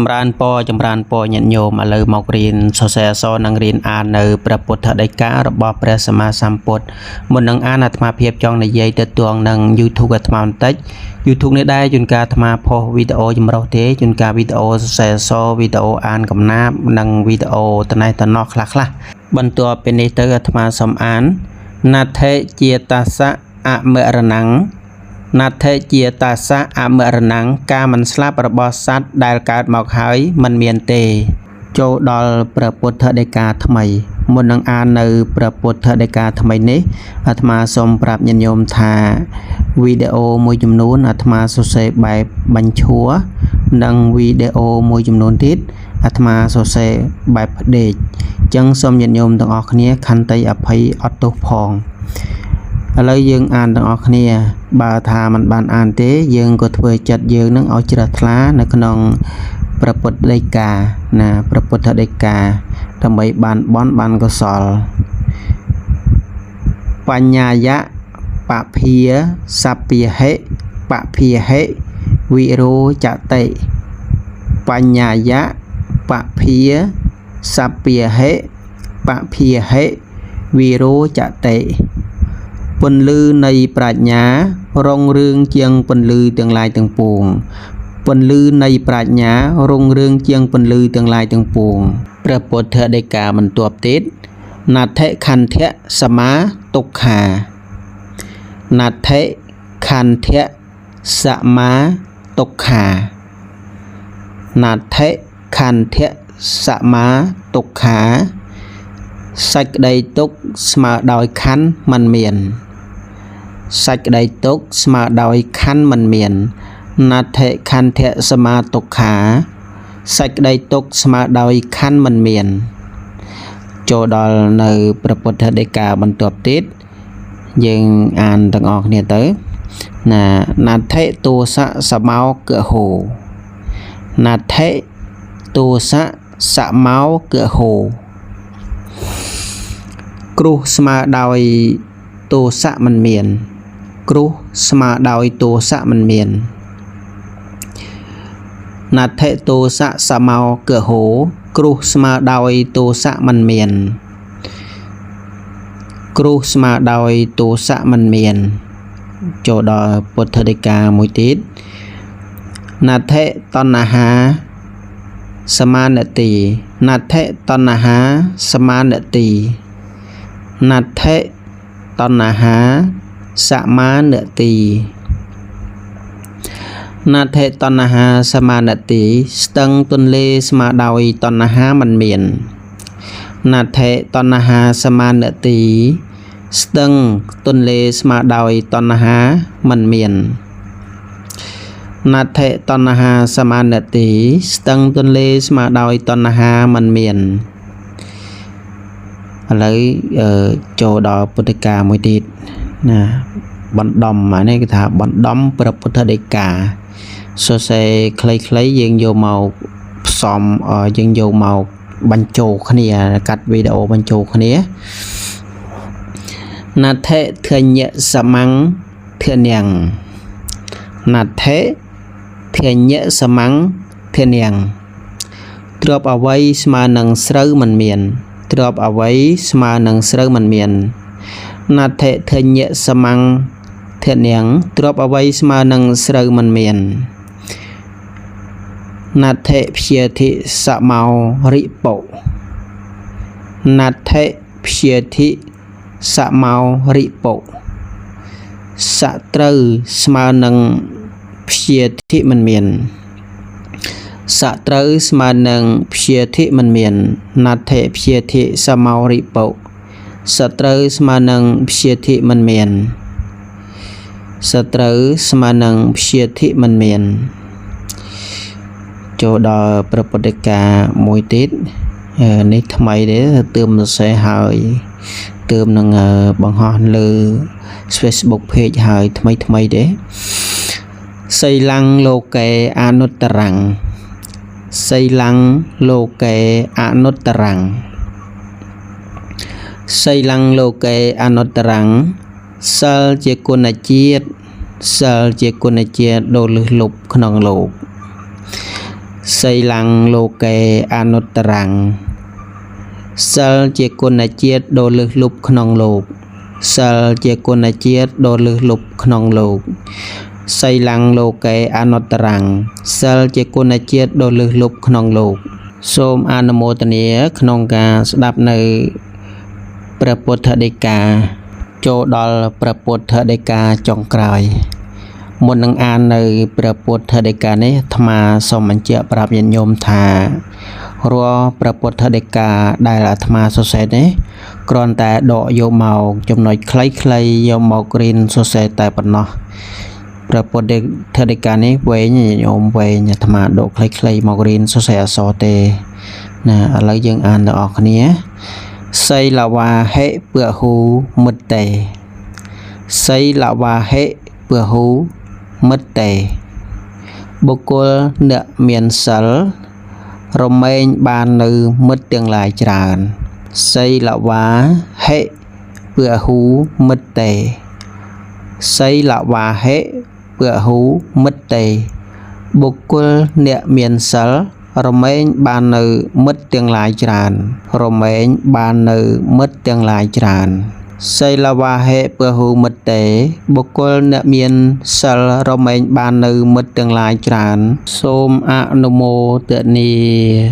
ចម្រើនពរញាតិញោមឥឡូវមករៀនសរសេរអក្សរនិងរៀនអាននៅព្រះពុទ្ធដីការបស់ព្រះសម្មាសម្ពុទ្ធមុននឹងអានអាត្មាភាពចង់និយាយទៅទងនឹង YouTube អាត្មាបន្តិច YouTube នេះដែរជួនកាលអាត្មាផុសវីដេអូចម្រុះទេជួនកាលវីដេអូសរសេរអក្សរវីដេអូអានកំណាព្យនិងវីដេអូត្នេះត្នោះខ្លះបន្ទាប់ពីនេះទៅអាត្មាសូមអានណដ្ឋិជាតាសៈអមរណង្សណដ្ឋិជាតាសៈអមរណង្សការមិនស្លាប់របស់សត្វដែលកើតមកហើយមិនមានទេចូលដល់ព្រះពុទ្ធដីកាថ្មីមុននឹងអាននៅព្រះពុទ្ធដីកាថ្មីនេះអាត្មាសូមប្រាប់ញាតិញោមថាវីដេអូមួយចំនួនអាត្មាសរសេរបែបបញ្ឈួរនិងវីដេអូមួយចំនួនទៀតអាត្មាសរសេរបែបផ្ដេកអញ្ចឹងសូមញាតិញោមទាំងអស់គ្នាខន្តីអភ័យអត់ទោសផងឥឡូវយើងអានទាំងអស់គ្នាបើថាมันបានអានទេយើងក៏ធ្វើចិត្តយើងនឹងឲ្យជ្រះថ្លានៅក្នុងព្រះពុទ្ធដីកាណាព្រះពុទ្ធដីកាដើម្បីបានបន់បានកុសលបញ្ញយៈបភាសព្ភាហិបភាហិវិរោចតិបញ្ញយៈបភាសព្ភាហិបភាហិវិរោចតិពន្លឺនៃប្រាជ្ញារុងរឿងជាងពន្លឺទាំងឡាយទាំងពួងពន្លឺនៃប្រាជ្ញារុងរឿងជាងពន្លឺទាំងឡាយទាំងពួងព្រះពុទ្ធដីកាបន្ទាប់ទៀតណដ្ឋិខន្ធៈសមាទុក្ខាណដ្ឋិខន្ធៈសមាទុក្ខាណដ្ឋិខន្ធៈសមាទុក្ខាសេចក្តីទុក្ខស្មើដោយខន្ធមិនមានសេចក្តីទុក្ខស្មើដោយខន្ធមិនមានណដ្ឋិខន្ធៈសមាទុក្ខាសេចក្តីទុក្ខស្មើដោយខន្ធមិនមានចូលដល់នៅព្រះពុទ្ធដីកាបន្ទាប់ទៀតយើងអានទាំងអស់គ្នាទៅណាណដ្ឋិទោសៈសមោកហោណដ្ឋិទោសៈសមោកហោគ្រោះស្មើដោយទោសៈមិនមានគ្រោះស្មើដោយទោសៈមិនមានណដ្ឋិទោសៈសមោកហោគ្រោះស្មើដោយទោសៈមិនមានគ្រោះស្មើដោយទោសៈមិនមានចូលដល់ពុទ្ធដីកាមួយទៀតណដ្ឋិតណ្ហាសមានតិណដ្ឋិតណ្ហាសមានតិណដ្ឋិតណ្ហាសមានតិណដ្ឋិតណ្ហាសមានតិស្ទឹងទន្លេស្មើដោយតណ្ហាមិនមានណដ្ឋិតណ្ហាសមានតិស្ទឹងទន្លេស្មើដោយតណ្ហាមិនមានណដ្ឋិតណ្ហាសមានតិស្ទឹងទន្លេស្មើដោយតណ្ហាមិនមានឥឡូវចូលដល់ពុទ្ធដីកាមួយទៀតណាបណ្ដំអានេះគេថាបណ្ដំព្រះពុទ្ធដីកាសរសេរខ្លីៗយើងយកមកផ្សំយើងយកមកបញ្ចូលគ្នាកាត់វីដេអូបញ្ចូលគ្នាណដ្ឋិធញ្ញសមੰធញ្ញងណដ្ឋិធញ្ញសមੰធញ្ញងទ្រពអ្វីស្មើនឹងស្រូវមិនមានទ្រពអ្វីស្មើនឹងស្រូវមិនមានណដ្ឋិធញ្ញសមੰធញ្ញងទ្រពអ្វីស្មើនឹងស្រូវមិនមានណដ្ឋិព្យាធិសមោរិពុណដ្ឋិព្យាធិសមោរិពុសត្រូវស្មើនឹងព្យាធិមិនមានសត្រូវស្មើនឹងព្យាធិមិនមានណដ្ឋិព្យាធិសមោរិពុសត្រូវស្មើនឹងព្យាធិមិនមានសត្រូវស្មើនឹងព្យាធិមិនមានចូលដល់ព្រះពុទ្ធដីកាមួយទៀតនេះថ្មីទេទើបសរសេរហើយទើបនឹងបង្ហោះលើ Facebook page ហើយថ្មីទេសីលੰលោកេអនុត្តរੰសីលੰលោកេអនុត្តរੰសីលੰលោកេអនុត្តរੰសិលជាគុណជាតិសិលជាគុណជាតិដ៏លើសលប់ក្នុងលោក xây lăng lô kê anut răng sel chia quân là chiết đồ lực lục khong lục sel chia quân là chiết đồ lực lục khong lục xây lăng lô kê anut răng sel chia quân là chiết đồ lực lục khong lục xôm anamotania khong ca đáp nơi Prapotha Deka cho đol Prapotha Deka trong cài một năng an nơi Prapotha Deka này thà xong mình chia prap nhân nhôm thà rùa Prapotha Deka đây là thà so sánh đấy còn tại độ vô màu trong nói clay vô màu green so sánh tại phần nó Prapotha Deka này về như nhôm về nhà thà độ clay màu green so sánh so tê nè lấy dân an được ở nhé xây là và hệ bữa hú mất tề xây là và hệ bữa hú mất tề bố cô nợ miền sở Romain ban nữ mất tương lai tràn xây là và hệ bữa hú mất tề xây là và hệ bữa hú mất tề bố cô nợ miền sở Romain ban nữ mất tương lai tràn Romain ban nữ mất tương lai tràn xây là và hệ bữa hú mất tề bố cô nợ miền sở Romain ban nữ mất tương lai tràn xôm a nô mô tự ni